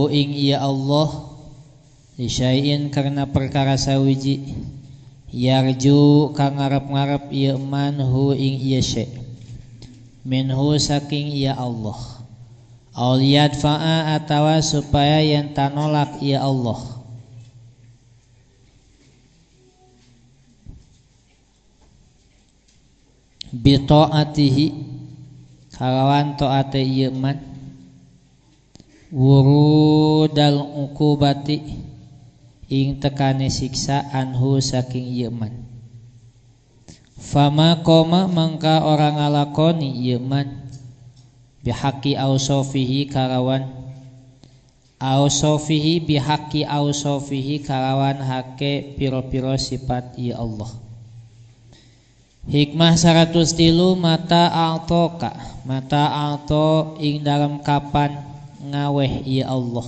hu ing ya Allah li syai'in karena perkara sawiji yarju kang ngarep-ngarep ieu man hu ing ieu syai' minhu saking ya Allah auliyad fa'a atawa supaya yang tanolak ya Allah bi ta'atihi kalawan ta'ate ieu man wurudal uqubati ing tekane siksa anhu saking ieu man fama koma mangka orang ngalakoni ieu man bihaqi ausofihi kalawan ausofihi bihaqi ausofihi kalawan hake piro-piro sifat ya Allah. Hikmah 103 mata a'toka mata a'to ing dalam kapan ngaweh ya Allah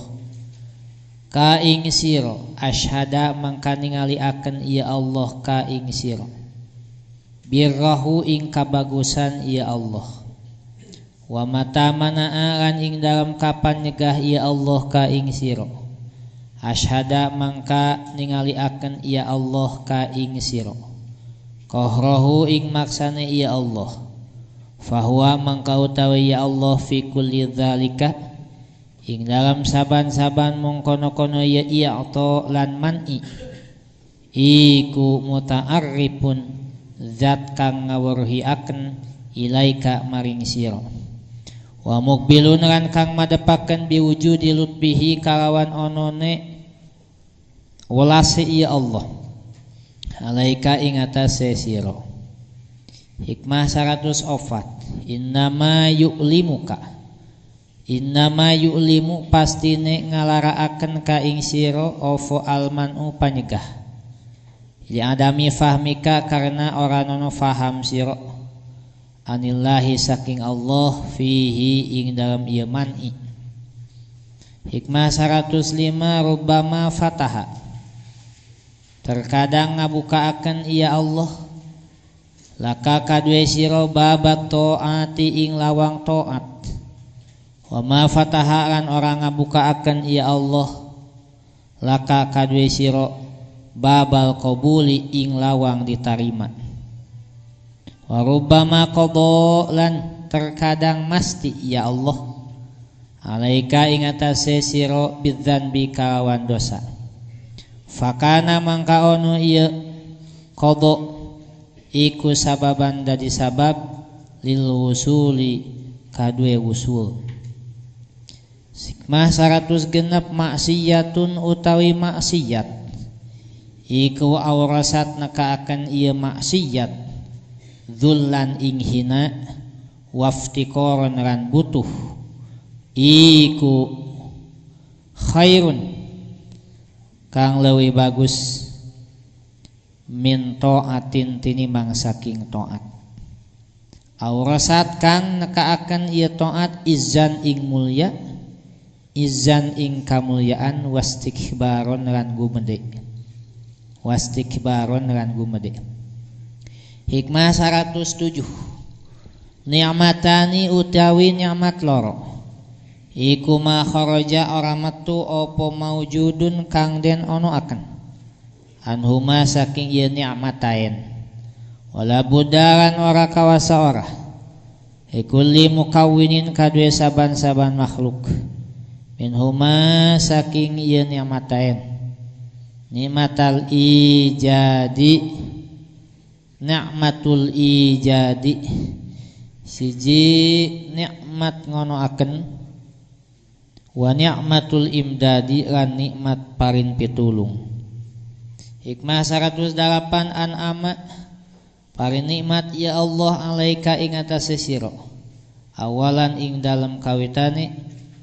ka ing siro asyhada mangka ningaliaken ya Allah ka ing siro birrahu ing kabagusan ya Allah wa mata mana'an ing dalam kapan nyegah ya Allah ka ing siro asyhada mangka ningaliaken ya Allah ka ing siro qahrahu ing maksane ya Allah fahuwa mangka utawi ya Allah fi kulli dzalika ing dalam saban-saban mongkono-kono ya i'ta lan man'i iku muta'arrifun zat kang ngawruhiaken ilaika maring sira wa muqbilun lan kang madepaken biwujudi lutbihi kalawan onone welase ya Allah alaika ing atase sira. Hikmah 104 innama yu'limuka innama yu'limu pastine ngalaraaken ka ing sira opo almanu panyegah li adami fahmika karena ora nono faham sira anillahi saking Allah fihi ing dalam ieu man'i. Hikmah 105 rubbama fataha terkadang ngabukaaken ia Allah laka kadue sira babat taati ing lawang taat wa ma fataha lan orang ngabukaaken ia Allah laka kadue sira babal qabuli ing lawang ditarima wa rubbama qada lan terkadang masti ya Allah alaika ing atase sira bidzanbi kalawan dosa fakana mangka ono ieu qada iku sababan dadi sabab lil wusuli kadue wusul. Hikmah 106 maksiyatun utawi maksiyat iku aurasat nakaaken ieu maksiyat dzullan ing hina waftiqaran lan butuh iku khairun kang leuwih bagus min taatin tinimbang saking taat. Aurasat kang nekaaken ieu taat izan ing mulya izan ing kamulyaan wastikbaron lan gumede wastikbaron lan gumede. Hikmah 107 ni'matani utawi nikmat loro iku ma kharaja ora metu apa maujudun kang den ono akan anhuma saking ieu nikmatain wala budaran ora kawasa ora ikulli mukawwinin kadue saban-saban makhluk minhuma saking ieu nikmatain nikmatul ijadi nikmatul ijadi siji nikmat ngonoaken wa ni'matul imdadi lan nikmat parin pitulung. Hikmah 108 an'ama parin nikmat ya Allah alaika ing atase sira awalan ing dalam kawitane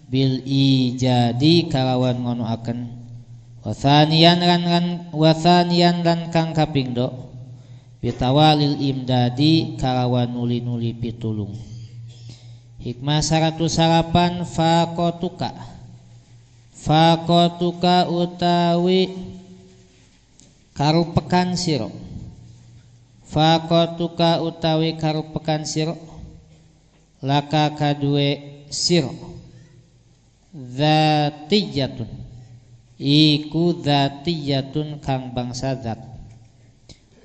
bil ijadi kalawan ngonoaken wa thaniyan lan kang kaping do bitawalil imdadi kalawan nuli-nuli pitulung. Hikmah 108 faqatuka utawi karupekan sira faqatuka utawi karupekan sira laka kadue sira dzatiyatun iku dzatiyatun kang bangsa zat.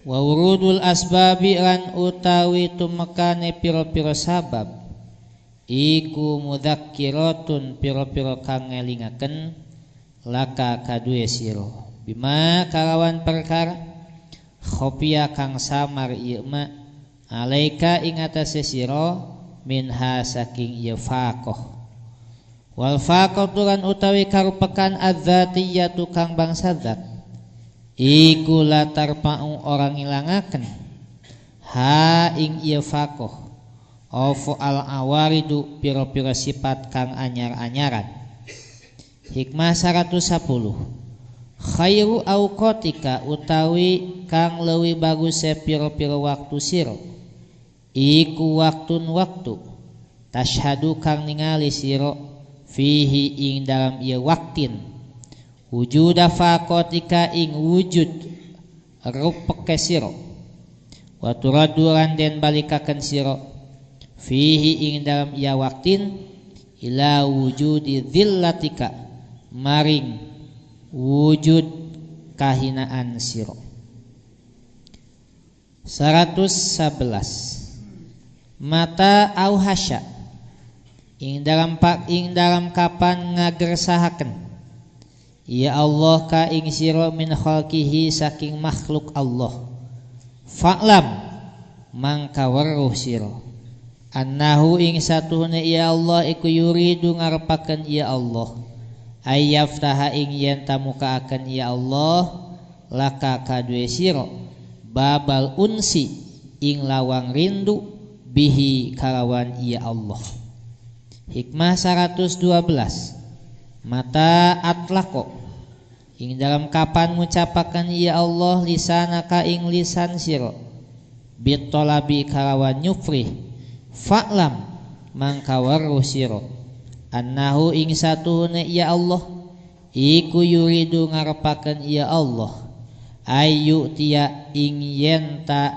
Wa urudul asbabi lan utawi tumekane pira-pira sabab iku mudzakkiratun pira-pira kang ngelingaken laka kadue sira bima kalawan perkara khofiya kang samar ieu ma alaika ing atase sira minha saking ieu faqah. Wal faqatu lan utawi karupekan adzatiyatu kang bangsa zat iku latar pa'u orang ngilangaken ha ing ieu faqah ofu al awaridu pira-pira sifat kang anyar-anyaran. Hikmah 110 khairu auqatika utawi kang leuwih bagus pira-pira waktu sira iku waktun waktu tashhadu kang ningali sira fihi ing dalam ieu waktin wujuda faqatika ing wujud rupeke sira wa turaddu lan den balikaken sira fihi ing dalam ieu waktin ila wujudi dzillatika maring wujud kahinaan sira. 111 mata au hasya ing dalam kapan ngagersahaken ya Allah ka ing sira min khalqihi saking makhluk Allah fa'lam mangka weruh sira annahu ing satuhune ya Allah iku yuridu ngarepaken ya Allah ayyaftaha ing yen tamukaaken ya Allah laka kadue sira babal unsi ing lawang rindu bihi kalawan ya Allah. Hikmah 112 mata atlaqo ing dalam kapan ngucapaken ya Allah lisanaka ing lisan sira bitolabi kalawan nyufrih fa'lam mangka weruh sira annahu ing satuhune ya Allah iku yuridu ngarepaken ya Allah ayu tiya ing yen ta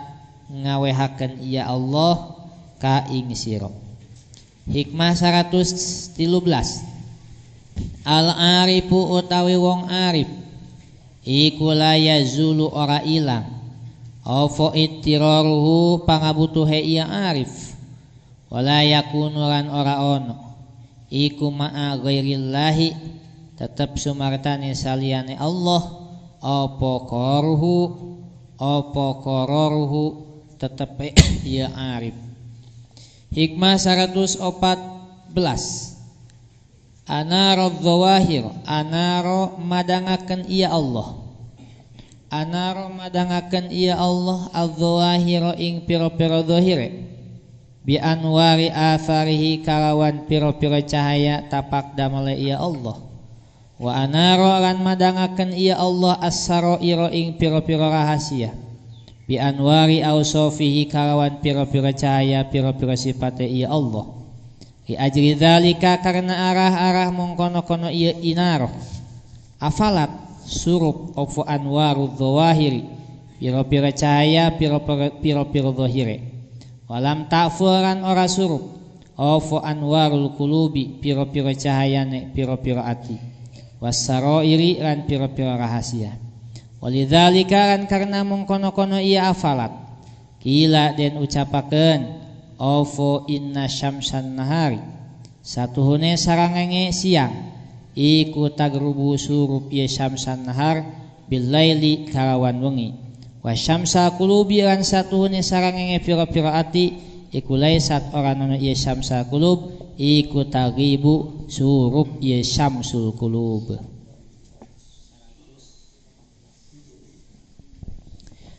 ngawehaken ya Allah ka ing sira. Hikmah 113 al arifu utawi wong arif iku la yazulu ora ilang apa ittiraruhu pangabutuhe ia arif wala yakunu lan ora ono iku ma'a ghairillahi tetep sumartane saliyane Allah apa qaruhu tetep ia arif. Hikmah 114 anaro dzawahir anaro madangaken iya Allah anaro madangaken iya Allah adzawahir ing pira-pira zahire bi anwari atharihi kalawan pira-pira cahaya tapak damel iya Allah wa anaro lan madangaken iya Allah as-saraira ing pira-pira rahasia bi anwari ausofihi kalawan pira-pira cahaya pira-pira sifate iya Allah li ajri dzalika karena arah-arah mongkono-kono iya inaro afalat surup ofu anwaru dzawahiri pira-pira cahaya pira-pira zahire walam ta'furan ora surup ofu anwarul qulubi pira-pira cahayane pira-pira ati wasarairi lan pira-pira rahasia. Walidzalika kan karena mengkono-kono ia afalat kila den ucapaken ofo inna syamsan nahari satuhune sarangenge siang iku tagrubu surup ia syamsan nahar billaili kalawan wengi wa syamsa qulubi lan satuhune sarangenge pira-pira ati iku laisat ora ana ia syamsa qulub iku tagribu surup ia syamsul qulub.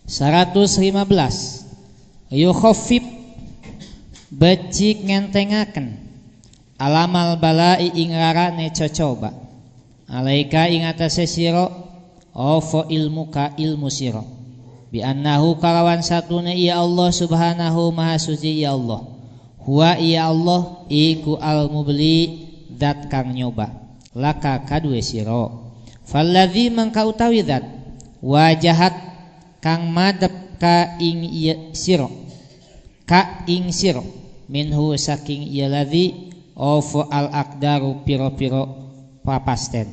115 yukhaffif becik ngentengaken alamal balai ing rarane cocoba alaika ing atase sira opo ilmuka ilmu sira bi annahu kalawan satune ya Allah subhanahu maha suci ya Allah huwa ya Allah iku al mubli zat kang nyoba laka kadue sira falladzi mangka utawi zat wajahat kang madep ka ing sira ka ing sira minhu saking ieu ladzi ofu al aqdaru pira-pira papasten.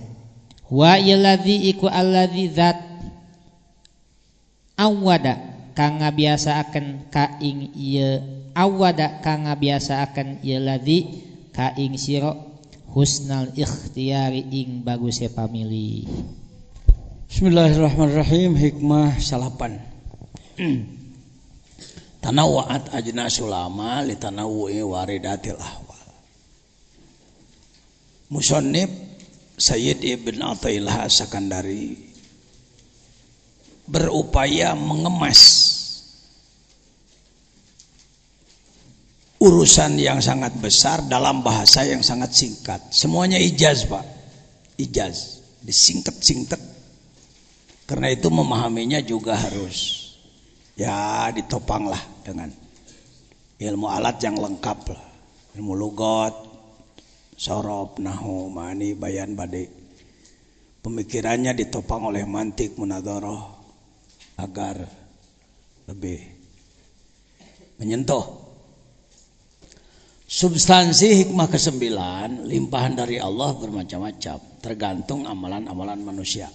Wa illadzi iku alladzi zat awada kang ngabiasaaken ka ing ieu awada kang ngabiasaaken ieu ladzi ka ing sira husnal ikhtiyari ing baguse pamilih. Bismillahirrahmanirrahim. Hikmah salapan. Tanawwa'at ajnasul amal li tanawwu'i waridatil ahwal. Musannif Sayyid Ibn Athaillah Sakandari berupaya mengemas urusan yang sangat besar dalam bahasa yang sangat singkat. Semuanya ijaz, Pak. Ijaz, disingkat-singkat. Karena itu memahaminya juga harus ya ditopanglah dengan ilmu alat yang lengkap lah. Ilmu lugat, sorob, nahu, ma'ani, bayan, badi. Pemikirannya ditopang oleh mantik, munadharah agar lebih menyentuh. Substansi hikmah ke-9, limpahan dari Allah bermacam-macam, tergantung amalan-amalan manusia.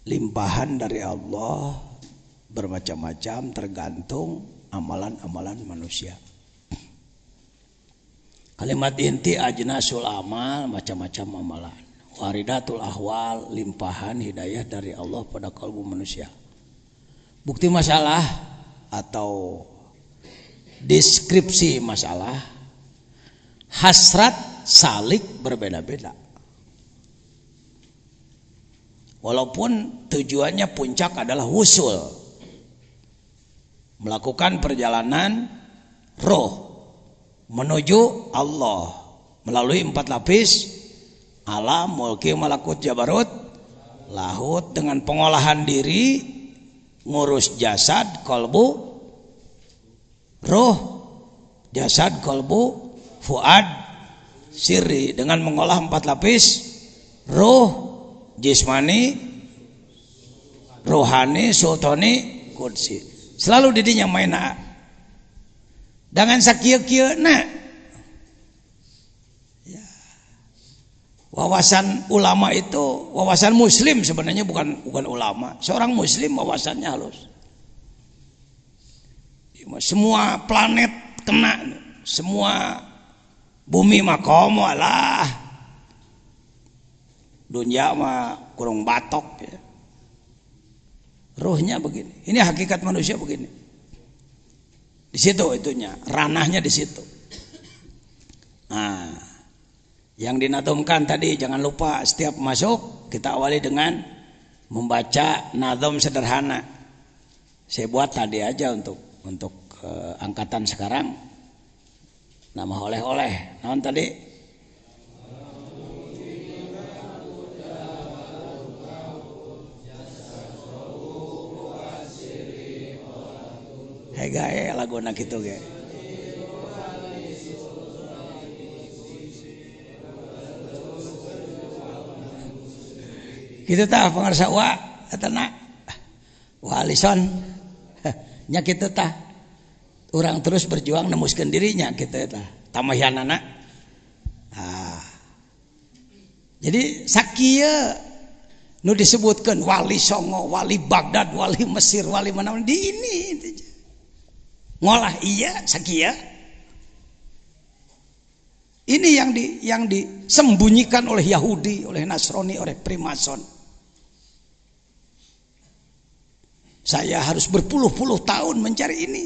Limpahan dari Allah bermacam-macam, tergantung amalan-amalan manusia. Kalimat inti ajnasul amal, macam-macam amalan. Waridatul ahwal, limpahan hidayah dari Allah pada kalbu manusia. Bukti masalah atau deskripsi masalah, hasrat salik berbeda-beda. Walaupun tujuannya puncak adalah wusul, melakukan perjalanan roh menuju Allah melalui 4 lapis alam, mulki, malakut, jabarut, lahut, dengan pengolahan diri, ngurus jasad, kolbu, roh, jasad, kolbu, fuad, sirri, dengan mengolah 4 lapis roh, jismani, rohani, sultani, kudsi. Selalu didinya maina dengan sakieu-kieu na ya. Wawasan ulama itu wawasan muslim, sebenarnya bukan ulama. Seorang muslim wawasannya halus. Semua planet kena, semua bumi makom walah. Dunia mah kurang batok ya. Ruhnya begini. Ini hakikat manusia begini. Di situ itunya, ranahnya di situ. Nah, yang dinatumkan tadi jangan lupa setiap masuk kita awali dengan membaca nazam sederhana. Saya buat tadi aja untuk angkatan sekarang. Nama oleh-oleh. Naon tadi? Gae lagu nak gitu ge. Kitu tah pangarsa wa etana. Wa alison. Nya kitu tah. Urang terus berjuang nemuskeun dirinya kitu tah. Tamayanana. Jadi sakieu nu disebutkeun wali Songo, wali Baghdad, wali Mesir, wali mana di ini. Ngolah iya sakia. Ini yang disembunyikan oleh Yahudi, oleh Nasrani, oleh Primason. Saya harus berpuluh-puluh tahun mencari ini.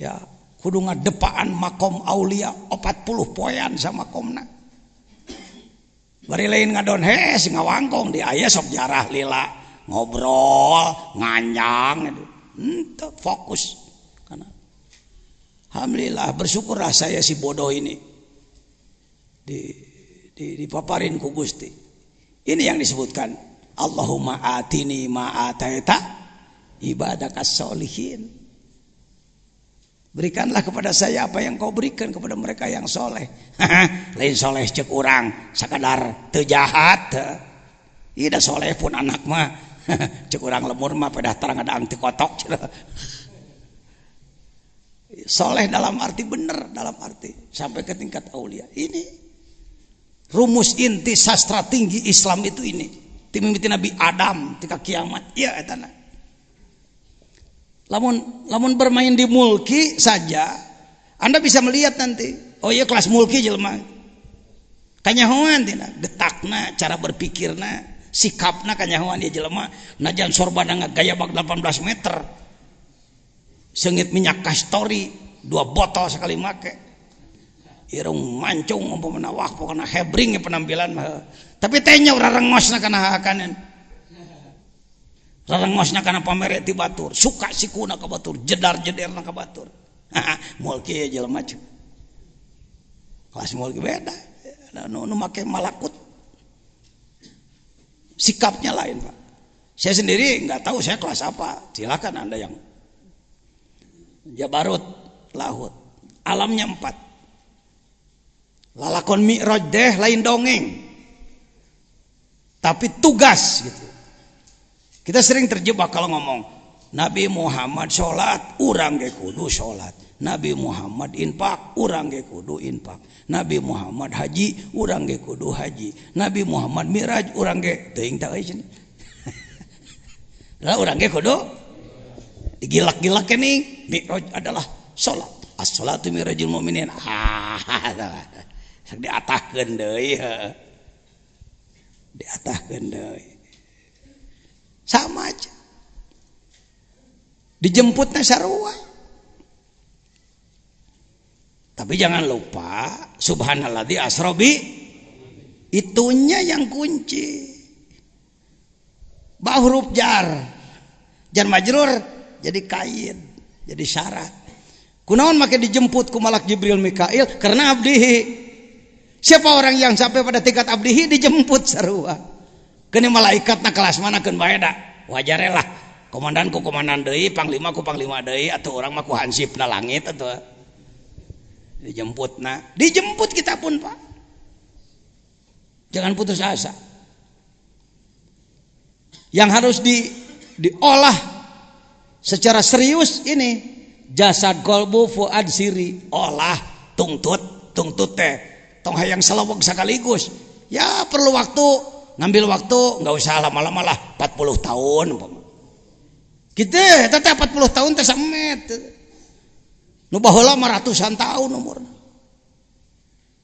Ya, kudu ngadepaan makom aulia 40 poean sama makomna. Bari lain ngadon hes ngawangkong di aya sok jarah lila ngobrol nganyang gitu. Fokus karena alhamdulillah bersyukurlah saya si bodoh ini dipaparin ku Gusti. Ini yang disebutkan Allahumma atini ma ataita ibadakas sholihin. Berikanlah kepada saya apa yang kau berikan kepada mereka yang soleh. Lain soleh cek urang sakadar teu jahat. Ieu da soleh pun anak mah cek urang lemur mah pada tarang ada angti kotok. soleh dalam arti benar, dalam arti sampai ke tingkat aulia. Ini rumus inti sastra tinggi Islam itu ini. Timimiti Nabi Adam tika kiamat. Ya etana. Lamun bermain di mulki saja, Anda bisa melihat nanti. Oh iya kelas mulki jelema. Kanyahoan tina, getakna, cara berpikirna, sikapna kanyahoan dia jelema. Najan sorbana gaya bak 18 meter. Sengit minyak kastori 2 botol sekali make. Irung mancung umpamana wah pokona hebring penampilan mah. Tapi tenya urang rengosna kana hakanan. Rarengosna kana pamere ti batur, suka sikuna ka batur, jedar-jederna ka batur. Mulki ya jelema mah. Kelas mulki beda. Nu make malakut. Sikapnya lain, Pak. Saya sendiri enggak tahu saya kelas apa. Silakan Anda yang Jabarut, Lahut. Alamnya 4. Lalakon mi'raj deh lain dongeng. Tapi tugas gitu. Kita sering terjebak kalau ngomong Nabi Muhammad sholat, urang ge kudu sholat. Nabi Muhammad infak, urang ge kudu infak. Nabi Muhammad haji, urang ge kudu haji. Nabi Muhammad mi'raj, urang ge teuing tah euy cenah. Lah urang ge kudu digilak-gilak nih. Mi'raj adalah sholat. As-sholatu mi'rajul mu'minin. Diatahkeun deui. Diatahkeun deui. Sama aja. Dijemputnya sarua. Tapi jangan lupa subhanalladzi asrobi, itunya yang kunci. Ba huruf jar majrur jadi kaid, jadi syarat. Kunaon make dijemput ku malak Jibril Mikail karena abdihi. Siapa orang yang sampai pada tingkat abdihi dijemput sarua. Kene malaikatna kelas mana keun bae da. Wajar lah. Komandan ku komandan deui, panglima ku panglima deui, atuh urang mah ku hansipna langit atuh. Dijemput kita pun, Pak. Jangan putus asa. Yang harus diolah secara serius ini jasad kolbu fuad siri. Olah tungtut teh tong hayang salaweg sekaligus. Ya perlu waktu. Ngambil waktu nggak usah lama-lama lah 40 tahun kita tetap 40 tahun teh samet nu baheula mah ratusan tahun umurna.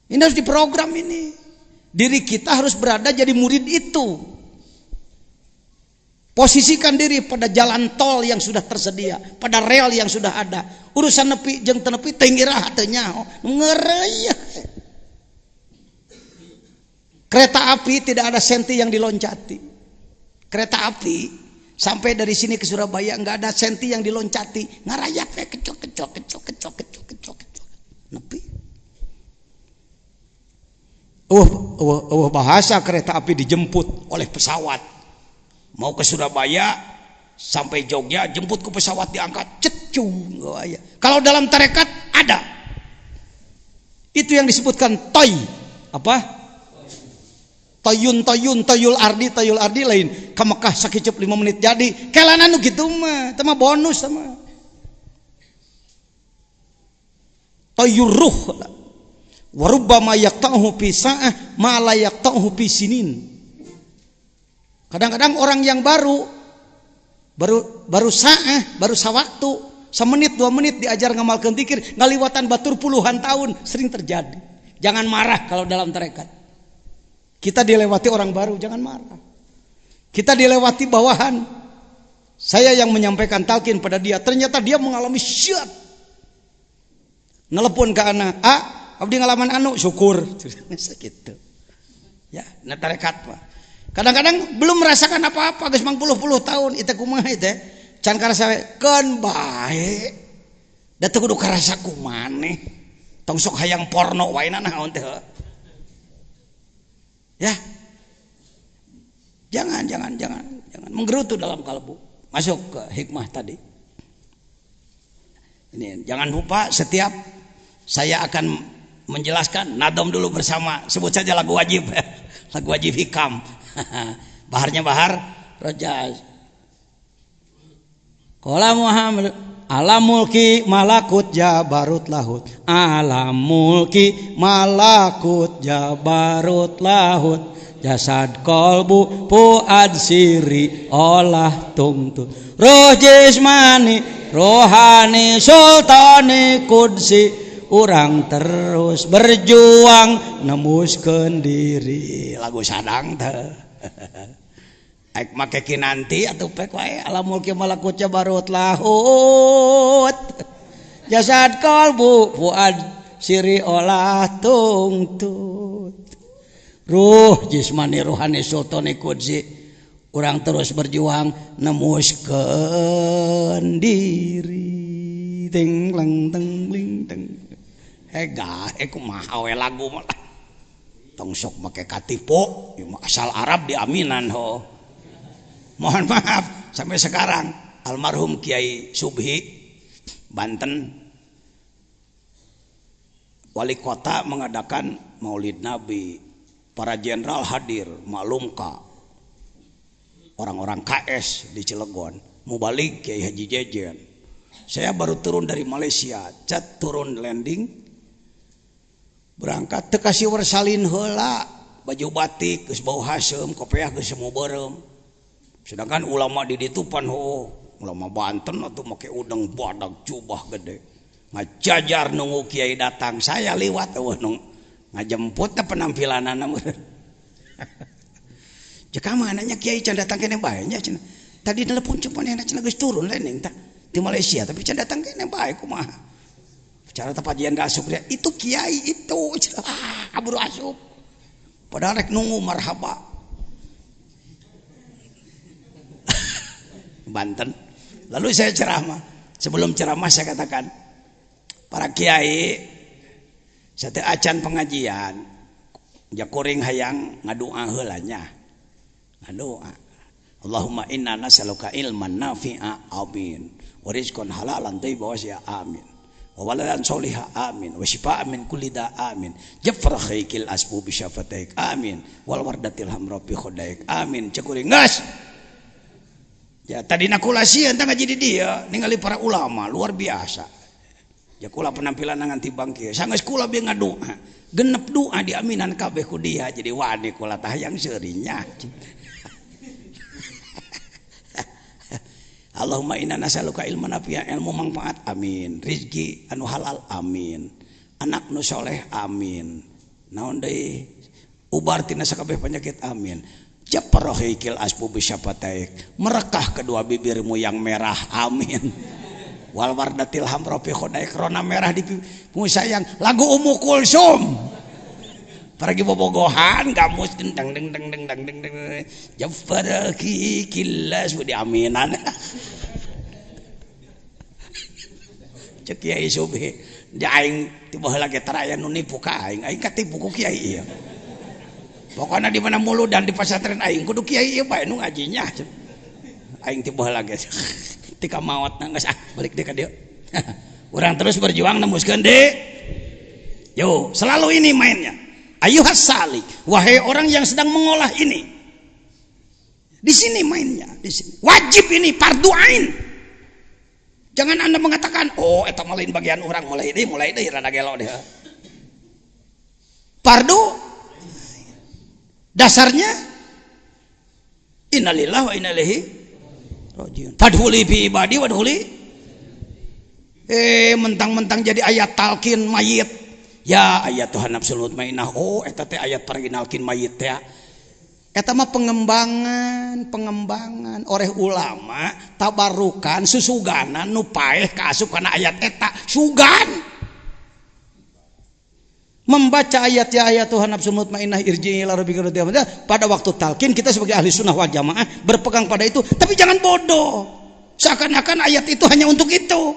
Ini harus diprogram ini. Diri kita harus berada jadi murid itu. Posisikan diri pada jalan tol yang sudah tersedia, pada rel yang sudah ada. Urusan nepi jeung teu nepi teu ngirah teu nyaho ngeureuy. Kereta api tidak ada senti yang diloncati. Kereta api sampai dari sini ke Surabaya nggak ada senti yang diloncati. Ngarayak kecok. Nepi. Bahasa kereta api dijemput oleh pesawat. Mau ke Surabaya sampai Jogja jemput ke pesawat diangkat cecung. Kalau dalam tarekat ada. Itu yang disebutkan toy. Apa? Toyul ardi lain ke Mekah sakicep 5 menit jadi kelana nu gitu mah teh mah bonus sama toyur ruh wa rubbama yaqta'uhu fi sa'ah ma la yaqta'uhu fi sinin. Kadang-kadang orang yang baru sa'ah, baru sawaktu, semenit 2 menit diajar ngamalkeun zikir ngaliwatan batur puluhan tahun, sering terjadi. Jangan marah kalau dalam tarekat. Kita dilewati orang baru, jangan marah. Kita dilewati bawahan. Saya yang menyampaikan talqin pada dia, ternyata dia mengalami syat. Nelepon ke anak, abdi ngalaman anu, syukur. Gitu. Ya, na tarekat Pak. Kadang-kadang belum merasakan apa-apa, geus 50 tahun, itu kumaha itu. Can karasa keun bae. Da teu kudu karasa kumaneh. Tong sok hayang porno wae naon teh. Ya, jangan menggerutu dalam kalbu. Masuk ke hikmah tadi. Ini jangan lupa setiap saya akan menjelaskan nadom dulu bersama. Sebut saja lagu wajib, lagu wajib hikam. Baharnya bahar Rojaz. Qala Muhammad alam mulki malakut jabarut lahut, alam mulki malakut jabarut lahut, jasad kolbu fuad siri olah tungtut, roh jismani rohani sultani kudsi, urang terus berjuang nemuskeun diri. Lagu sadang teh. Aik make kinanti atuh pek wae alam mulki malakut jabarut lahut, jasad kalbu fuad siri olah tungtut, ruh jismani rohani sultani kudsi, urang terus berjuang nemuskeun diri. Ting leng teng ling teng. Hega, kumaha we lagu mah. Tong sok make katipu, asal Arab di aminan ho. Mohon maaf, sampai sekarang almarhum Kiai Subhi Banten wali kota mengadakan Maulid Nabi, para jenderal hadir, maklumka orang-orang KS di Cilegon, mubalik Kiai Haji Jejen. Saya baru turun dari Malaysia, turun landing berangkat teu kasih wersalin heula, baju batik geus bau hasem, kopiah geus semu beureum. Sedangkan ulama di ditu pan ulama Banten atuh make udeng badag jubah gede. Ngajajar nunggu kiai datang, saya liwat ngajemput penampilanana meureun. Jeka mananya kiai can datang kene bae nya cenah. Tadi telepon cepon cenah geus turun landing tah di Malaysia, tapi can datang kene bae kumaha. Bicara tempat jian asup dia, itu kiai itu, kabur asup. Padahal rek nunggu marhaba. Banten. Lalu saya ceramah. Sebelum ceramah saya katakan, para kiai, sate acan pengajian, jakuring hayang ngadua heula nya. Ngadua. Allahumma inna nas'aluka ilman nafi'a amin. Wa rizqan halalan thayyiban wa amin. Waladan solihah amin, wasyifa amin kulida amin, jafar khaykil asbu bisyafataik amin, wal wardatil hamra bi khodaik amin. Cekuring ngas. Ya tadi nakulasi entah ngaji di dia, ningali para ulama luar biasa. Ya kula penampilan nganti bangki, sanggeus kula bieu ngadoa, genep doa di aminan kabeh ku dia, jadi wani kula tah yang seurinya. Allahumma inna nas'aluka ilman nafi'a, ilmu manfaat amin, rizki anu halal amin, anak nu soleh amin, naon deui ubar tina sakabeh penyakit amin, japarohikil asbu bisyafataik, merekah kedua bibirmu yang merah amin, wal wardatil hamra fi khodaik, rona merah di pipimu sayang. Lagu Ummu Kulsum pergi bobogohan gamus deng deng deng deng deng deng deng jafaraki kilas di aminan. Cek Kiai Subhi di aing tiba heula ge taraya nu nipu ka aing katipu ku kiai ieu. Pokona di mana mulu dan di pasantren aing kudu kiai ieu bae nu ngajinya. Aing tiba heula ge tika maotna geus balik deui ka dieu. Urang terus berjuang nembuskeun deui. Yo, selalu ini mainnya. Ayuhas salik, wahai orang yang sedang mengolah ini. Di sini mainnya, di sini. Wajib ini fardu ain. Jangan Anda mengatakan, "Oh, eta mah lain bagian orang, mulai deui rada gelo deh." Fardu dasarnya innalillahi wa inna ilaihi rajiun. Fadhuli bi ibadi wadhuli. Mentang-mentang jadi ayat talqin mayit. Ya ayat Tuhan nafsul mutmainnah. Oh eta teh ayat parinalkin mayit teh. Eta mah pengembangan oleh ulama tabarukan susuganan nu paeh kaasup kana ayat eta sugan. Membaca ayat ya ayat Tuhan nafsul mutmainnah irji'i ila rabbika radhiyallahu pada waktu talqin kita sebagai ahli sunnah wal jamaah berpegang pada itu, tapi jangan bodoh. Seakan-akan ayat itu hanya untuk itu.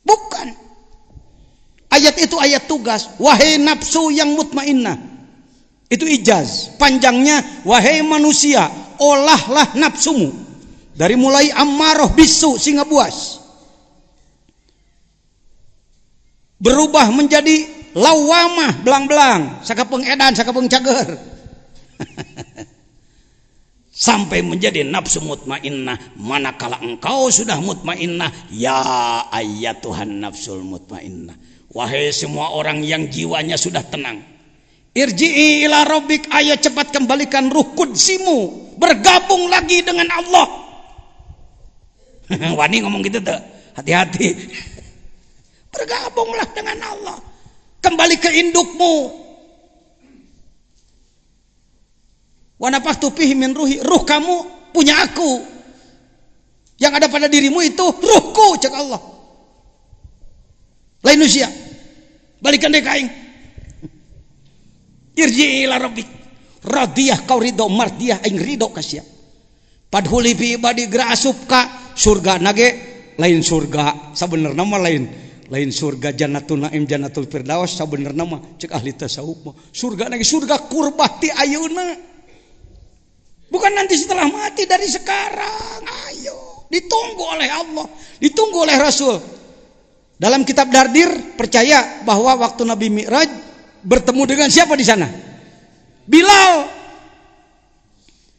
Bukan. Ayat itu ayat tugas. Wahai nafsu yang mutmainnah. Itu ijaz. Panjangnya, wahai manusia, olahlah nafsumu. Dari mulai ammaroh bisu singa buas. Berubah menjadi lawamah belang-belang. Sakapeung edan, sakapeung cager. sampai menjadi nafsu mutmainnah. Manakala engkau sudah mutmainnah, ya ayyatuhan nafsul mutmainnah, wahai semua orang yang jiwanya sudah tenang, irji'i ila rabbik, ayo cepat kembalikan ruh kudsimu, bergabung lagi dengan Allah. Wani ngomong gitu tuh, hati-hati. Bergabunglah dengan Allah, kembali ke indukmu. Wa nafakhtu fihi min ruhi, ruh kamu punya aku, yang ada pada dirimu itu ruhku, cek Allah. Lain usia, balikan deh kaing. Irji ila rabbik, radiyah kau ridho, mardiyah aing ridho kasya. Padhuli fi ibadi gra asupka, surga nage lain surga sabenerna mah lain surga jannatul naim jannatul firdaus sabenerna mah cek ahli tasawuf mah surga nage surga kurbati ayeuna. Bukan nanti setelah mati, dari sekarang. Ayo, ditunggu oleh Allah, ditunggu oleh Rasul. Dalam kitab Dardir percaya bahwa waktu Nabi Mi'raj bertemu dengan siapa di sana? Bilal.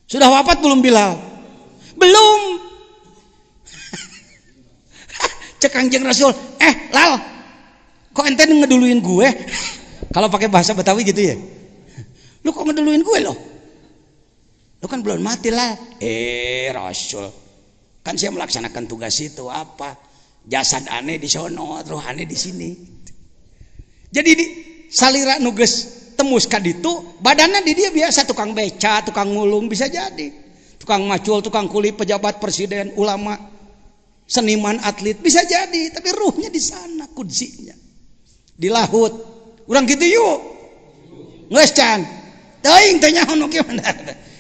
Sudah wafat belum Bilal? Belum. Cek Kanjeng Rasul, Lal, kok ente ngeduluin gue? Kalau pakai bahasa Betawi gitu ya. Lu kok ngeduluin gue loh? Lu kan belum mati lah. Rasul, kan saya melaksanakan tugas itu. Apa? Jasad aneh di sono, roh aneh di sini. Jadi di salira nuges temus kaditu, badannya di dia biasa tukang beca, tukang ngulung, bisa jadi tukang macul, tukang kuli, pejabat, presiden, ulama, seniman, atlet, bisa jadi. Tapi ruhnya di sana, kudzinya di laut. Urang gitu yuk, nges can teuing teh nyaho nu kieu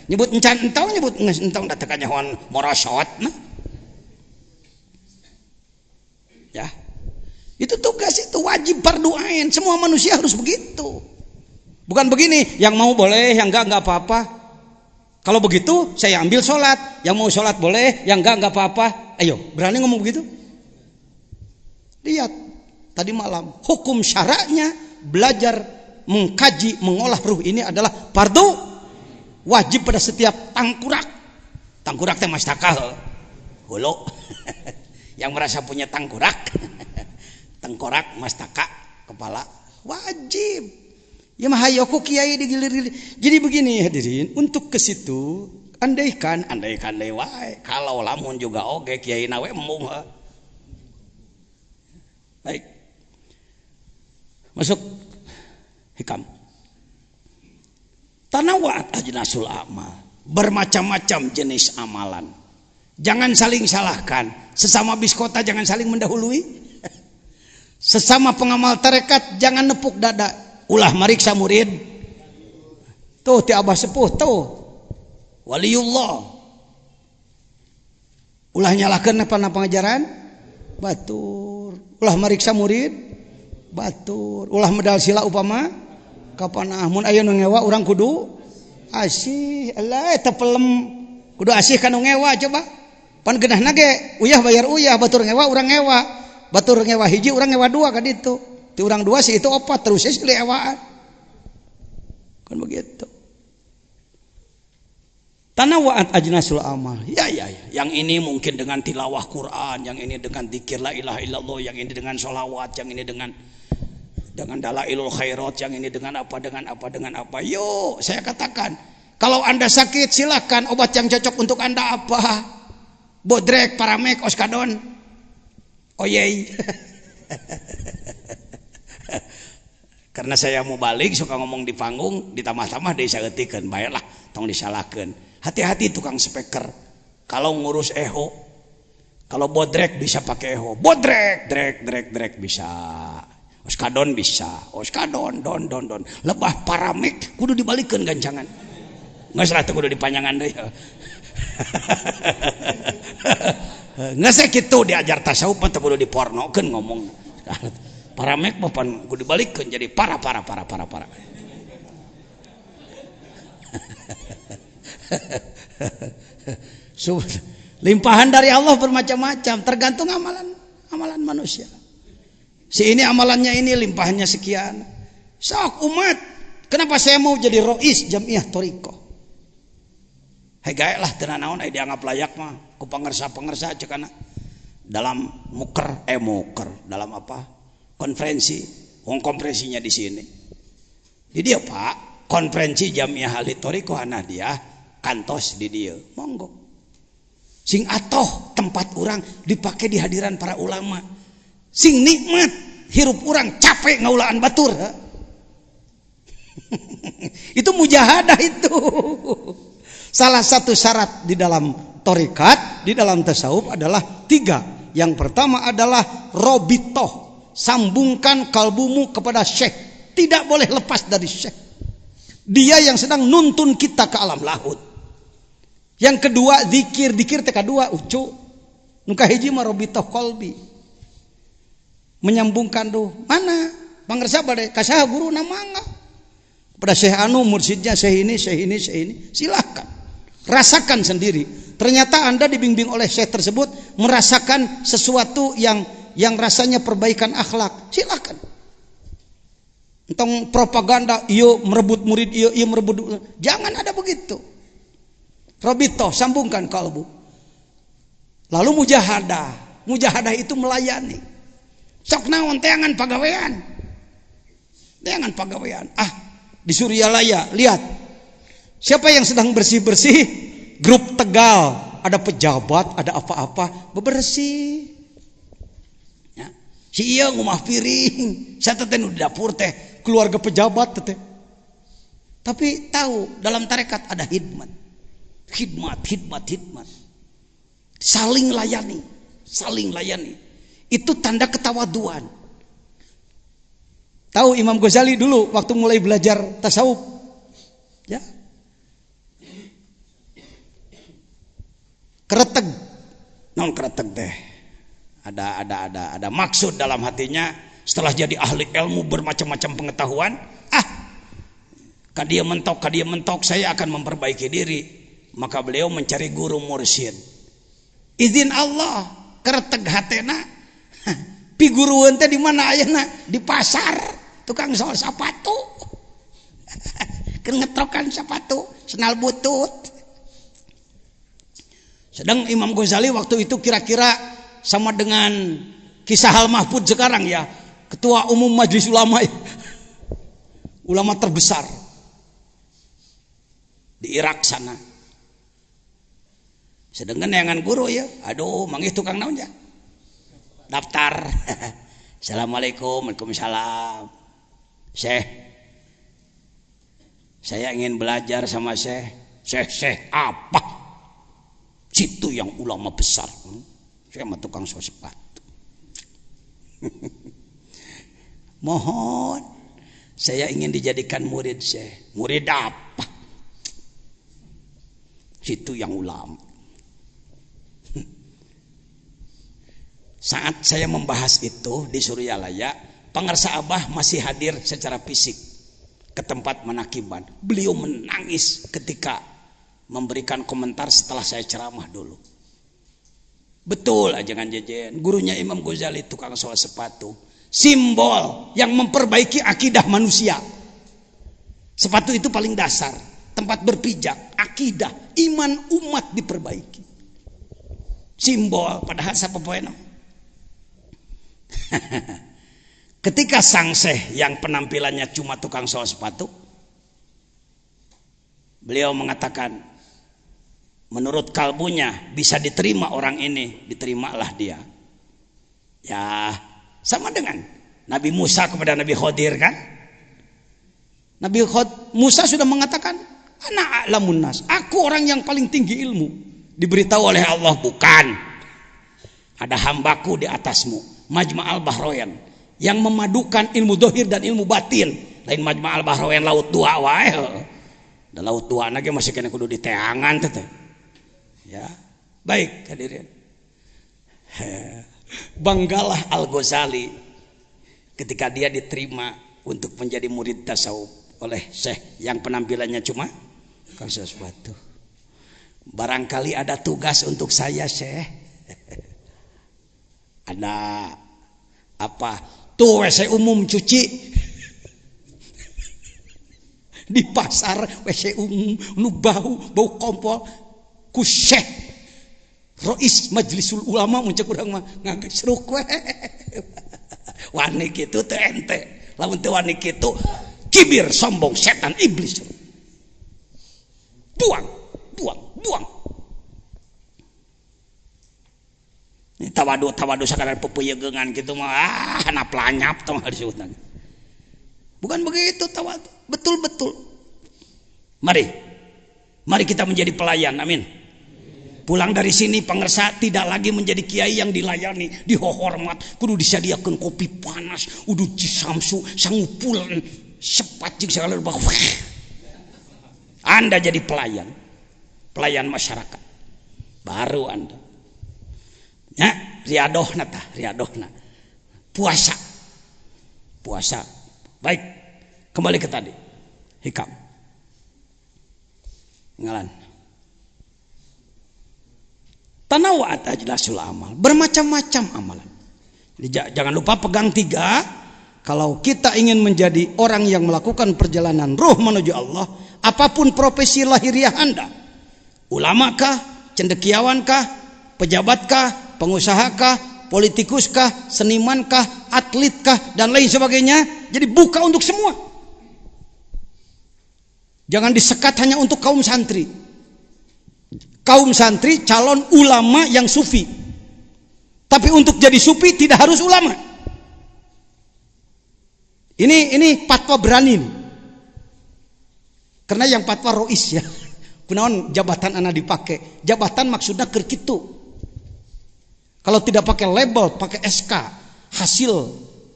nyebut encan entong, nyebut nges entong da teu kanyahoan morosot nah. Ya, itu tugas, itu wajib fardu ain, semua manusia harus begitu. Bukan begini, yang mau boleh, yang enggak apa-apa. Kalau begitu saya ambil sholat, yang mau sholat boleh, yang enggak apa-apa. Ayo, berani ngomong begitu? Lihat tadi malam, hukum syara'nya belajar mengkaji, mengolah ruh ini adalah fardu wajib pada setiap tangkurak. Tangkurak teh mastaka hulu. Yang merasa punya tangkurak, tengkorak, mastaka, kepala, wajib. Ya mah hayoku kiai digilir-gilir. Jadi begini hadirin, untuk ke situ andaikan deui wae, kalau lamun juga oge kiai nawe embung. Baik. Masuk hikam. Tanawwa'at ajnasul amal, bermacam-macam jenis amalan. Jangan saling salahkan. Sesama biskota jangan saling mendahului. Sesama pengamal tarekat jangan nepuk dada. Ulah mariksa murid. Tuh ti abah sepuh tuh, waliullah. Ulah nyalahkeun apa pengajaran? Batur. Ulah mariksa murid? Batur. Ulah medal sila upama kapanah mun aya nu ngewa urang kudu asih. Allah eta pelem kudu asih ka nu ngewa. Coba pan geunahna ge uyah bayar uyah, batur ngewa urang ngewa, batur ngewa hiji urang ngewa dua ka ditu, ti urang dua sih itu opat terus silih ewaan kan begitu. Tanawwa'at ajnasul amal. Ya, yang ini mungkin dengan tilawah Quran, yang ini dengan dzikir la ilaha illallah, yang ini dengan sholawat, yang ini dengan dalailul khairat, yang ini dengan apa. Yuk, saya katakan, kalau Anda sakit silakan, obat yang cocok untuk Anda apa? Bodrek, Paramek, Oskadon. Oyey. Karena saya mau balik suka ngomong di panggung, ditambah-tambah deui saeutikeun, baiklah tong disalahkeun. Hati-hati tukang speaker. Kalau ngurus eho, kalau bodrek bisa pakai eho. Bodrek, drek bisa. Oskadon bisa, oskadon, don. Lebah Paramek kudu dibalikkan gancangan. Nggak salah kudu dipanjangan deh. Nggak segitu diajar tasawuf atau kudu dipornokan ngomong. Paramek mapan kudu dibalikkan jadi para. Limpahan dari Allah bermacam-macam, tergantung amalan manusia. Si ini amalannya ini, limpahannya sekian. Sok umat, kenapa saya mau jadi rois jamiah toriko? gae lah teu naon dianggap layak mah ku pangarsa-pangarsa cekana dalam muker dalam apa konferensi konferensinya di sini di dia Pak konferensi Jamiah Ahli Thoriqah Nahdiyah kantos di dia monggo sing atoh tempat orang dipakai di hadiran para ulama sing nikmat hirup orang capek ngaulaan batur itu mujahadah itu salah satu syarat di dalam thoriqat di dalam tasawuf adalah 3. Yang pertama adalah robitoh, sambungkan kalbumu kepada syekh, tidak boleh lepas dari syekh, dia yang sedang nuntun kita ke alam lahut. Yang kedua zikir teka dua ucu nuka hiji mah robitoh qalbi, menyambungkan mana pangersa bade kasaha guru namangga pada syekh anu mursyidnya syekh ini silakan rasakan sendiri. Ternyata Anda dibimbing oleh syekh tersebut merasakan sesuatu yang rasanya perbaikan akhlak, silakan. Entong propaganda iyo merebut murid iyo merebut, jangan ada begitu. Robitoh, sambungkan kalbu. Lalu mujahadah itu melayani. Sok naon teangan pagawean. Di Suryalaya lihat siapa yang sedang bersih-bersih. Grup Tegal, ada pejabat, ada apa-apa, bebersih. Ya. Si iya ngumah piring, saya teh di dapur teh, keluarga pejabat teh. Tapi tahu dalam tarekat ada hikmat. Saling layani. Itu tanda ketawaduan. Tahu Imam Ghazali dulu waktu mulai belajar tasawuf, ya. Kereteg teh ada maksud dalam hatinya setelah jadi ahli ilmu bermacam-macam pengetahuan dia mentok saya akan memperbaiki diri, maka beliau mencari guru mursyid. Izin Allah kereteg hatena pi gurueun teh di mana ayeuna di pasar tukang sol sepatu keur ngetrokan sepatu senal butut. Sedang Imam Ghazali waktu itu kira-kira sama dengan Kisah Al Mahfud sekarang ya, ketua umum majelis ulama ya. Ulama terbesar di Irak sana. Sedangkan yangan guru ya, aduh manggih tukang naon ya, daftar. Assalamualaikum, waalaikumsalam. Syekh, saya ingin belajar sama Syekh. Syekh apa? Situ yang ulama besar. Saya mah tukang sol sepatu. Mohon, saya ingin dijadikan murid Syekh. Murid apa? Situ yang ulama. Saat saya membahas itu di Suryalaya, pangarsa Abah masih hadir secara fisik ke tempat manakiban. Beliau menangis ketika memberikan komentar setelah saya ceramah dulu. Betul ajangan jejen, gurunya Imam Ghazali tukang sol sepatu, simbol yang memperbaiki akidah manusia. Sepatu itu paling dasar, tempat berpijak, akidah, iman umat diperbaiki. Simbol padahal siapa poeno. Ketika sang syekh yang penampilannya cuma tukang sol sepatu, beliau mengatakan menurut kalbunya bisa diterima orang ini, diterimalah dia. Ya sama dengan Nabi Musa kepada Nabi Khidir kan. Nabi Musa sudah mengatakan ana a'lamun nas, aku orang yang paling tinggi ilmu. Diberitahu oleh Allah, bukan, ada hambaku di atasmu, Majma'al Bahrain, yang memadukan ilmu dohir dan ilmu batin. Lain Majma'al Bahrain laut dua wae. Da laut dua lagi masih kena kudu diteangan teh. Ya, baik hadirin. Banggalah Al-Ghazali ketika dia diterima untuk menjadi murid tasawuf oleh syekh yang penampilannya cuma tukang sol sepatu. Barangkali ada tugas untuk saya, Syekh. Ada apa? Tuh WC umum cuci. Di pasar WC umum nu bau kompol. ku Syekh Rois Majlisul Ulama muncak urang mah ngagesruk we. Wani kitu teu ente. Lamun teu wani kitu kibir, sombong, setan, iblis. Buang. Tawadu sakadar pepeyegeungan kitu mah hanap lanyap tah disebutna. Bukan begitu tawadu. Betul-betul. Mari kita menjadi pelayan. Amin. Pulang dari sini pangersa tidak lagi menjadi kiai yang dilayani, dihormat, kudu disadiakeun kopi panas, udah cisamsu, sangupulan, sepat jeung segala rupa. Anda jadi pelayan masyarakat. Baru Anda. Ya, riadohna. Puasa. Baik. Kembali ke tadi. Hikam. Ngalan. Tanawa'at ajlasul amal, bermacam-macam amalan. Jadi jangan lupa pegang 3. Kalau kita ingin menjadi orang yang melakukan perjalanan ruh menuju Allah, apapun profesi lahiriah Anda, ulamakah, cendekiawankah, pejabatkah, pengusahakah, politikuskah, senimankah, atletkah, dan lain sebagainya, jadi buka untuk semua. Jangan disekat hanya untuk kaum santri. Kaum santri calon ulama yang sufi. Tapi untuk jadi sufi tidak harus ulama. Ini fatwa berani nih. Karena yang fatwa rois ya. Kunaon jabatan anak dipakai. Jabatan maksudnya keur kitu. Kalau tidak pakai label, pakai SK, hasil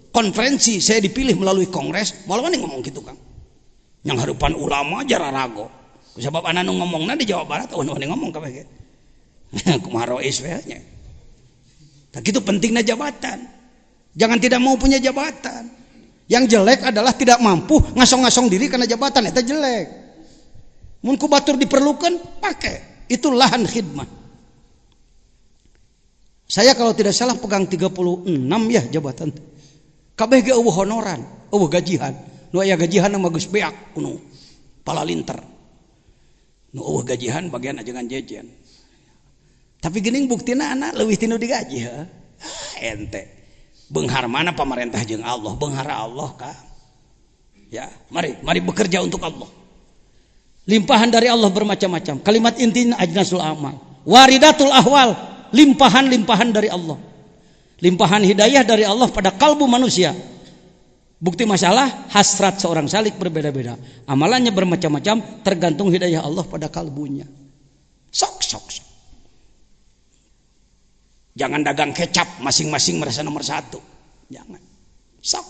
konferensi saya dipilih melalui kongres, malah ngomong gitu Kang. Yang harupan ulama jara rago. Sebab anak ngomongna di Jawa Barat, wani ngomong kabeh ge. Kumaha rois we nya. Tak gitu pentingnya jabatan. Jangan tidak mau punya jabatan. Yang jelek adalah tidak mampu ngasong-ngasong diri karena jabatan itu jelek. Mun ku batur diperlukan, pakai. Itu lahan khidmah. Saya kalau tidak salah pegang 36 ya jabatan. Kabeh ge eueuh honoran, eueuh gajihan. Nu aya gajihan mah geus beak kuno. Palalinter. Nu eueuh gajihan bagian ajengan jejen. Tapi geuning buktina anak leuwih tinu digaji heuh. Ente. Beunghar mana pamarentah jeung Allah, beunghara Allah Kang. Ya, mari bekerja untuk Allah. Limpahan dari Allah bermacam-macam. Kalimat intinya ajnasul amal. Waridatul ahwal, limpahan-limpahan dari Allah. Limpahan hidayah dari Allah pada kalbu manusia. Bukti masalah, hasrat seorang salik berbeda-beda. Amalannya bermacam-macam, tergantung hidayah Allah pada kalbunya. Sok. Jangan dagang kecap, masing-masing merasa nomor 1. Jangan. Sok.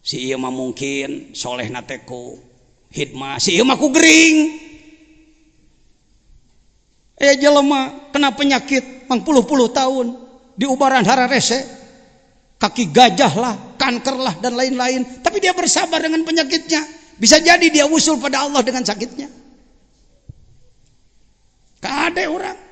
Si ieu mah mungkin soleh nateku hidmah, si ieu mah ku gering. Jelema kena penyakit 40 tahun, diubaran hara rese, kaki gajah lah, kanker lah dan lain-lain, tapi dia bersabar dengan penyakitnya. Bisa jadi dia usul pada Allah dengan sakitnya. Kade orang.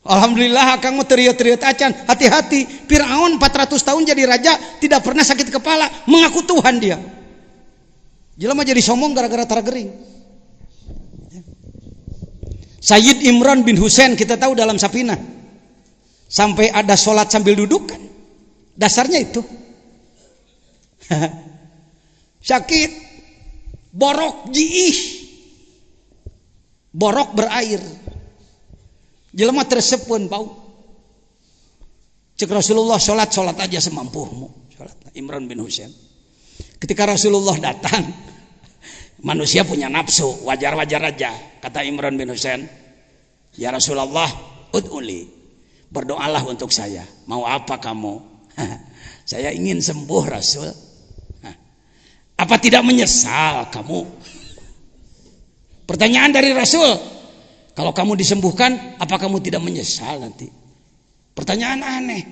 Alhamdulillah akang mau teriut-teriut acan, hati-hati. Firaun 400 tahun jadi raja tidak pernah sakit kepala, mengaku Tuhan dia. Jelema jadi sombong gara-gara tara gering. Sayyid Imran bin Husain kita tahu dalam Safinah. Sampai ada sholat sambil duduk kan. Dasarnya itu. Sakit. Borok jiih. Borok berair. Jelema tersepun bau. Cek Rasulullah sholat aja semampumu. Sholat Imran bin Husain. Ketika Rasulullah datang, manusia punya nafsu, wajar-wajar aja. Kata Imran bin Husain, ya Rasulullah, ud'uli, berdoalah untuk saya. Mau apa kamu? Saya ingin sembuh Rasul. Apa tidak menyesal kamu? Pertanyaan dari Rasul, kalau kamu disembuhkan, apa kamu tidak menyesal nanti? Pertanyaan aneh.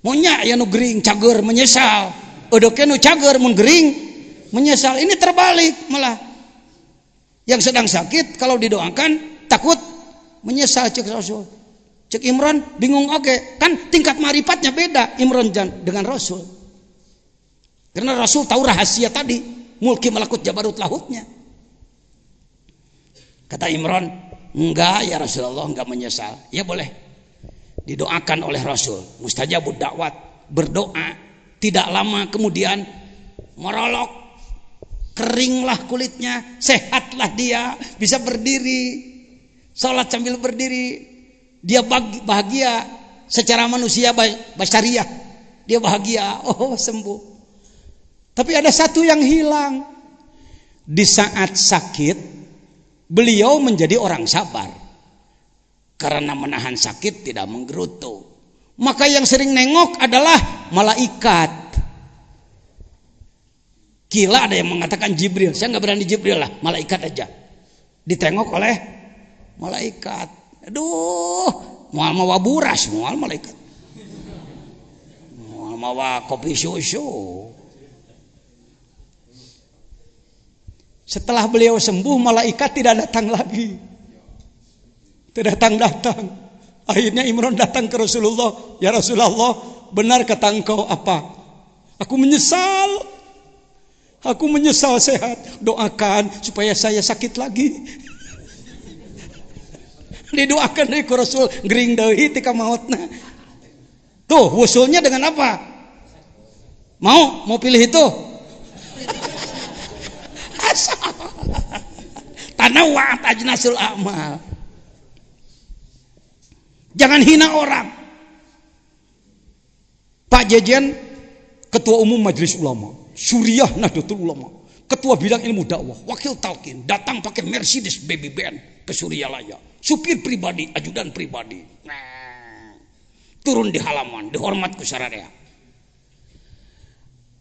Monya ya nu gering cager menyesal, odoke nu cager mun gering menyesal. Ini terbalik malah. Yang sedang sakit kalau didoakan takut menyesal, cek Rasul. Cek Imran bingung oke, kan tingkat marifatnya beda Imran dengan Rasul. Karena Rasul tahu rahasia tadi, mulki malakut jabarut lahutnya. Kata Imran, Enggak ya Rasulullah, enggak menyesal. Ya boleh. Didoakan oleh Rasul. Mustajabud dakwat. Berdoa. Tidak lama kemudian merolok. Keringlah kulitnya. Sehatlah dia. Bisa berdiri. Salat sambil berdiri. Dia bahagia. Secara manusia basyariah. Dia bahagia. Oh sembuh. Tapi ada satu yang hilang. Di saat sakit. Beliau menjadi orang sabar. Karena menahan sakit tidak menggerutu. Maka yang sering nengok adalah malaikat. Gila ada yang mengatakan Jibril. Saya nggak berani Jibril lah. Malaikat aja. Ditengok oleh malaikat. Aduh. Mual mawa buras. Mual malaikat. Mual mawa kopi susu. Setelah beliau sembuh, malaikat tidak datang lagi. Tidak datang-datang. Akhirnya Imran datang ke Rasulullah. Ya Rasulullah, benar kata engkau apa? Aku menyesal. Aku menyesal sehat. Doakan supaya saya sakit lagi. Didoakan dari Rasul. Gering deui tika mautna. Tuh, wusulnya dengan apa? Mau pilih itu? Tanawwa'at ajnasul amal. Jangan hina orang. Pak Jejen, Ketua Umum Majelis Ulama, Suriah Nahdlatul Ulama, Ketua Bidang Ilmu Dakwah, Wakil Talqin, datang pakai Mercedes Baby Band ke Suryalaya. Supir pribadi, ajudan pribadi. Nah, turun di halaman, dihormat ku sararea.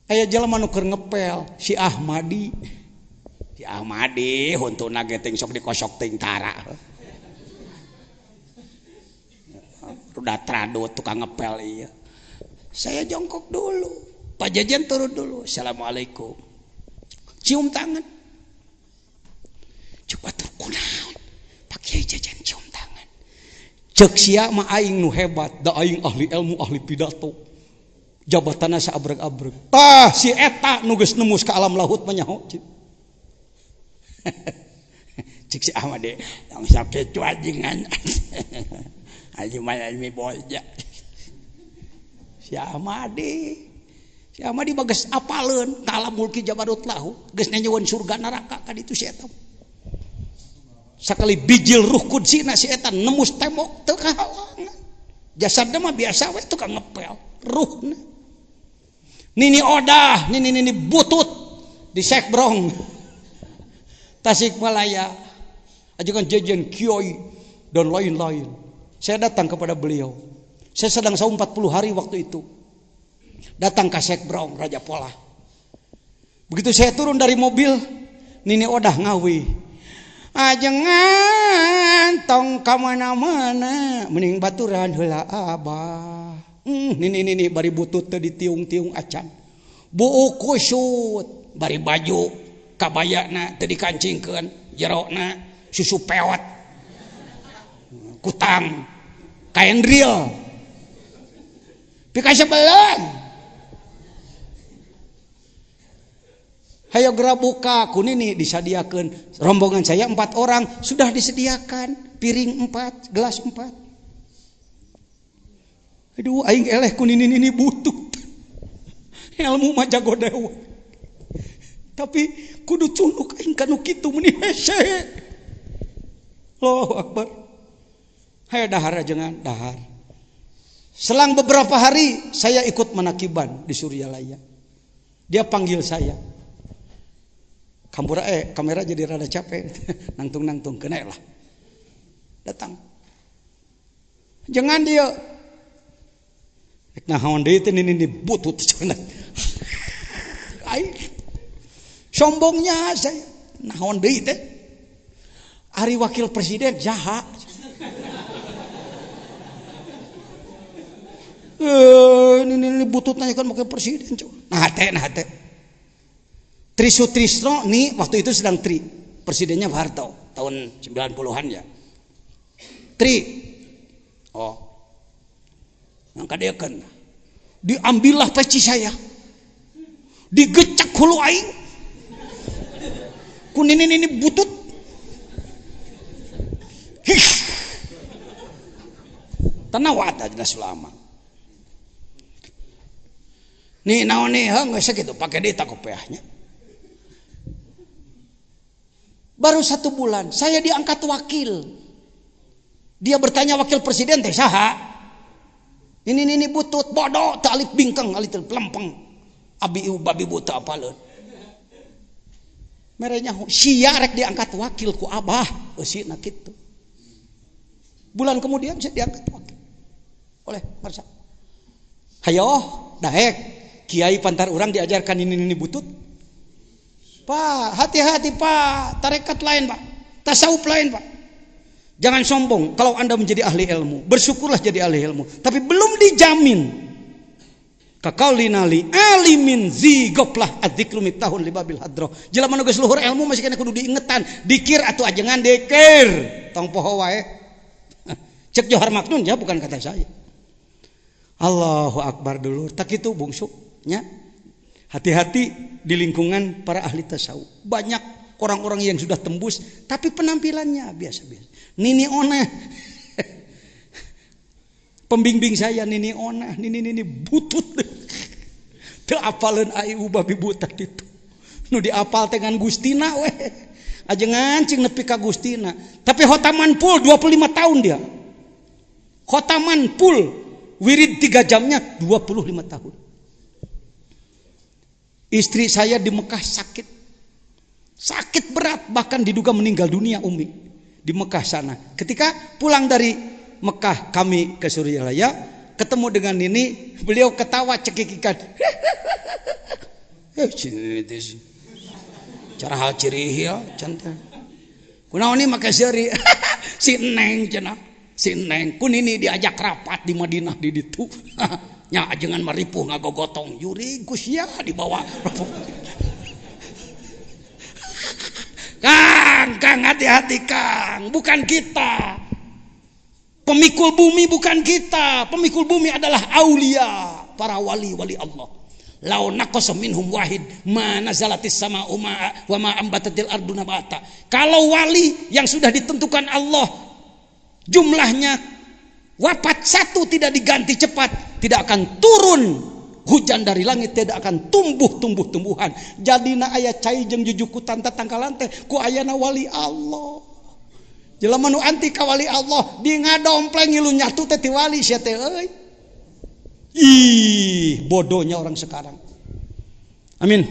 Aya jelema nu keur ngepel, si Ahmadi. Si Ahmadi huntuna ge ting sok dikosok ting tara. Udah tradot tukang ngepel iya. Saya jongkok dulu. Pak Jajan turun dulu. Assalamualaikum. Cium tangan. Coba tur kunaon. Pak Kiai Jajan cium tangan. Ceuk sia mah aing nu hebat, da aing ahli ilmu, ahli pidato. Jabatanna saabreg-abreg. Tah si eta nu geus nemus ka alam laut mah nyaho. Cik si Ahmad deh, yang sakit cuajingan, aji mana mi boja. Si Ahmad bagas apaleun, taala mulki jabarut lahu, geus nyanyiwan surga neraka ka ditu si eta. Sakali bijil ruh kudsina si eta nemus tembok teu kahalangan. Jasadna mah biasa we tukang ngepel, ruhna. Nini odah, nini butut di Sekbrong. Tasikmalaya, ajukan Jajan Kiai dan lain-lain. Saya datang kepada beliau. Saya sedang saum 40 hari waktu itu. Datang ke Sekbrong Raja Polah. Begitu saya turun dari mobil, Nini Odah ngawi. Jangan tong kamana-mana, mending baturan heula abah. Nini bari butut teh ditiung-tiung acan. Buu kusut, bari baju kabayana teu dikancingkeun, jerona susu pewet. Kutang kain real. Pika sebelum. Hayo geura buka kunini disadiakeun. Rombongan saya 4 orang sudah disediakan piring 4, gelas 4. Aduh aing eleh kunini butut. Ilmu mah jago dewa. Tapi kudu tunduk aing kanu kitu meni hese. Allahu Akbar. Hayo dahar jangan dahar. Selang beberapa hari saya ikut menakiban di Suryalaya. Dia panggil saya. Kampura kamera jadi rada capek. Nangtung kena lah. Datang. Jangan dia. Nah haon deui teh ini butut cenah. Aing sombongnya saya. Naon deui teh? Ari wakil presiden jahat. Ini butut nanya kan wakil presiden. Nah teh. Tri Sutrisno nih waktu itu sedang tri. Presidennya Pak Harto tahun 90-an ya. Tri. Oh. Angka dia kan. Diambillah peci saya. Digecak hulu aing. Kunin ini butut. Tanawat aja sulama. Nih naon nih geus sakitu pake deui takopeahnya. Baru 1 bulan saya diangkat wakil. Dia bertanya wakil presiden teh saha? Ini butut bodoh teu alif bingkeng alif pelempeng. Abi ieu babi buta apaleun. Merenya sia rek diangkat wakil ku abah eusina kitu. Bulan kemudian saya diangkat wakil oleh Marsa. Hayo daek kiai pantar urang diajarkan ini butut. Pak, hati-hati Pak, tarekat lain Pak, tasawuf lain Pak. Jangan sombong kalau Anda menjadi ahli ilmu, bersyukurlah jadi ahli ilmu. Tapi belum dijamin. Kaqaulinali alimin zigoplah adzikru miftahun libabil hadroh. Jelema nu geus luhur ilmu masih kena kudu diingetan, dikir atuh ajengan dikir. Tong poho wae. Cek Johar Maknun ya, bukan kata saya. Allahu akbar dulu. Tak itu bungsu nya. Hati-hati di lingkungan para ahli tasawuf. Banyak orang-orang yang sudah tembus tapi penampilannya biasa-biasa. Nini onah. Pembimbing saya Nini onah, nini butut. Teu apaleun ayu babi buta itu. Nu diapal teh ngan Gustina we. Ajengan cing nepi ka Gustina. Tapi khotaman full 25 tahun dia. Khotaman full wirid 3 jamnya 25 tahun. Istri saya di Mekah sakit berat, bahkan diduga meninggal dunia Umi di Mekah sana. Ketika pulang dari Mekah kami ke Suryalaya, ketemu dengan Nini, beliau ketawa cekikikan. Cara hal ciri ya cantik. Kunaon ieu make seuri si Neng cenah. Si Neng kun ini diajak rapat di Madinah di ditu. Nya ajengan maripuh ngagogotong yuri Gus ya dibawa. Kang hati-hati Kang, bukan kita. Pemikul bumi bukan kita. Pemikul bumi adalah aulia, para wali-wali Allah. Lau naqasa minhum wahid ma nazalatis sama'u wa ma ambatatil ardu nabata. Kalau wali yang sudah ditentukan Allah jumlahnya wafat 1 tidak diganti cepat, tidak akan turun hujan dari langit, tidak akan tumbuh-tumbuhan. Jadina aya cai jeung jujukutan tatangkalan teh ku ayana wali Allah. Jelema nu anti ka wali Allah di ngadompleng ngilu nyatu teh ti wali sia teh euy. Ih, bodohnya orang sekarang. Amin.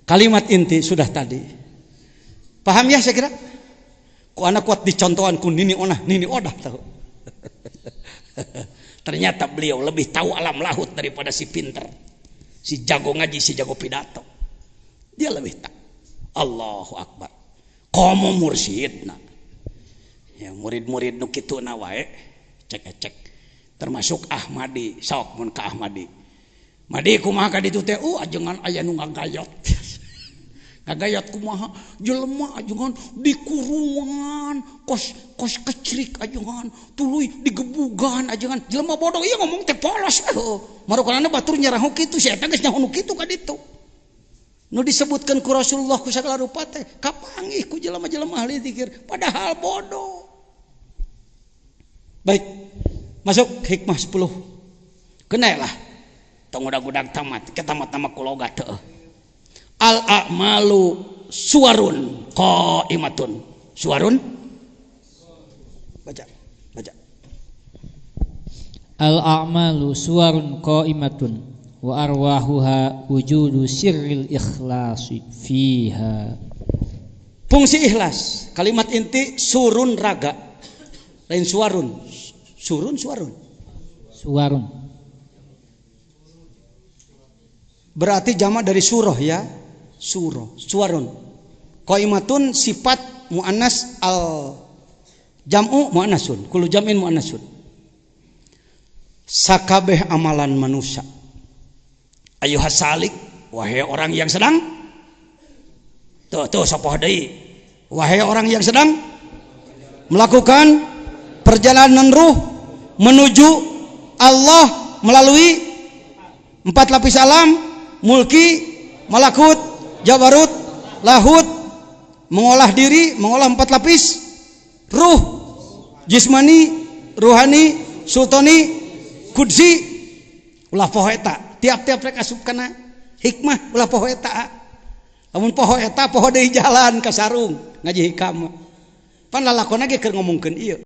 Kalimat inti sudah tadi. Paham ya saya kira? Ku anak kuat dicontohan ku nini onah, nini odah tahu. Ternyata beliau lebih tahu alam lahut daripada si pinter, si jago ngaji, si jago pidato. Dia lebih tahu. Allahu akbar. Komo mursyidna. Ya murid-murid nu kituna wae cek. Termasuk Ahmadi, sok mun ka Ahmadi. Madi kumaha ka ditu teh ajengan aya nu ngagayot. Ngagayot kumaha jelema ajengan di kurungan, kos kecrik ajengan, tuluy digebugan ajengan. Jelema bodoh ieu ngomong teh polos. Marokanana batur nyarah kitu sia teh geus nyaho kitu ka ditu. Nu disebutkan ku Rasulullah ku sagala rupa teh kapanggih ku jelema-jelema ahli zikir padahal bodoh. Baik. Masuk hikmah 10. Kenalah tong udag-udag tamat, ketamat-tamat kuloga teu. Al a'malu suwarun qaimatun. Suwarun baca. Al a'malu suwarun qaimatun wa arwahuha wujudu sirril ikhlasi fiha. Fungsi ikhlas, kalimat inti surun raga. Lain suwarun. Suwarun. Berarti jamak dari surah ya. Suwarun. Qaimatun sifat muannas al jam'u muannasun. Kullu jam'in muannasun. Sakabeh amalan manusia. Ayuhas salik, wahai orang yang sedang. Tuh sapoh deui. Wahai orang yang sedang melakukan perjalanan ruh menuju Allah melalui 4 lapis alam, mulki, malakut, jabarut, lahut, mengolah diri, mengolah 4 lapis ruh, jismani, ruhani, sultani, kudsi, ulah poho eta. Tiap-tiap rek asup kana hikmah ulah poho eta. Lamun poho eta poho deui jalan ka sarung ngaji hikam. Pan lalakonna ge keur ngomongkeun ieu.